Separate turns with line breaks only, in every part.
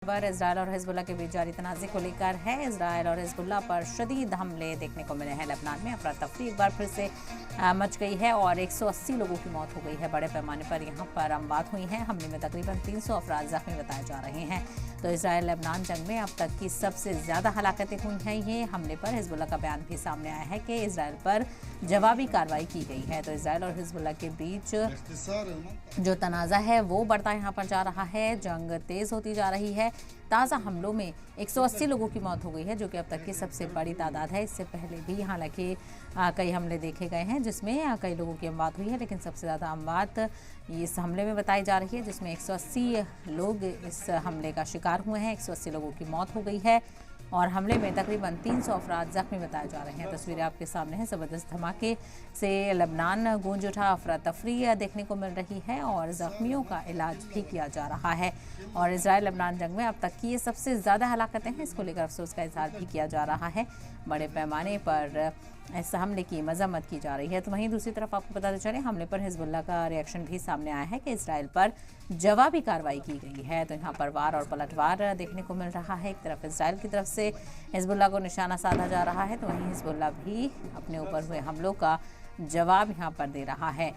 खबर इजरायल और हिजबुल्लाह के बीच जारी तनाज़े को लेकर है। इजरायल और हिजबुल्लाह पर शदीद हमले देखने को मिले हैं। लेबनान में अफरा तफरी एक बार फिर से मच गई है और 180 लोगों की मौत हो गई है। बड़े पैमाने पर यहाँ पर अमवात हुई हैं। हमले में तकरीबन 300 अफराद जख्मी बताए जा रहे हैं। तो इजरायल लेबनान जंग में अब तक की सबसे ज़्यादा हलाकतें हुई हैं। ये हमले पर हिजबुल्लाह का बयान भी सामने आया है कि इजरायल पर जवाबी कार्रवाई की गई है। तो इजरायल और हिजबुल्लाह के बीच जो तनाज़ा है वो बढ़ता यहाँ पर जा रहा है। जंग तेज़ होती जा रही है। ताज़ा हमलों में 180 लोगों की मौत हो गई है, जो कि अब तक की सबसे बड़ी तादाद है। इससे पहले भी हालांकि कई हमले देखे गए हैं जिसमें कई लोगों की अमवात हुई है, लेकिन सबसे ज़्यादा अमवात इस हमले में बताई जा रही है, जिसमें 180 लोग इस हमले का शिकार हुए हैं। 180 लोगों की मौत हो गई है और हमले में तकरीबन 300 अफराद जख्मी बताए जा रहे हैं। तस्वीरें आपके सामने हैं। ज़बरदस्त धमाके से लेबनान गूंज उठा। अफरा तफरी देखने को मिल रही है और ज़ख्मियों का इलाज भी किया जा रहा है। और इजरायल लेबनान जंग में अब तक की ये सबसे ज़्यादा हलाकतें हैं। इसको लेकर अफसोस का इजहार भी किया जा रहा है। बड़े पैमाने पर इस हमले की मजम्मत की जा रही है। तो वहीं दूसरी तरफ आपको बताते चले, हमले पर हिजबुल्लाह का रिएक्शन भी सामने आया है कि इजरायल पर जवाबी कार्रवाई की गई है। तो यहाँ पर वार और पलटवार देखने को मिल रहा है। एक तरफ इजरायल की तरफ से हिजबुल्लाह को निशाना साधा जा रहा है, तो वहीं हिजबुल्लाह भी अपने ऊपर हुए हमलों का जवाब यहाँ पर दे रहा है।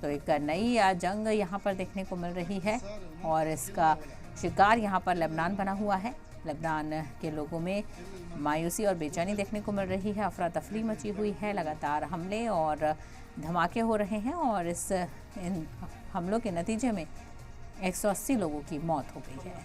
तो एक नई जंग यहाँ पर देखने को मिल रही है और इसका शिकार यहाँ पर लेबनान बना हुआ है। लेबनान के लोगों में मायूसी और बेचैनी देखने को मिल रही है। अफरा तफरी मची हुई है। लगातार हमले और धमाके हो रहे हैं और इन हमलों के नतीजे में 180 लोगों की मौत हो गई है।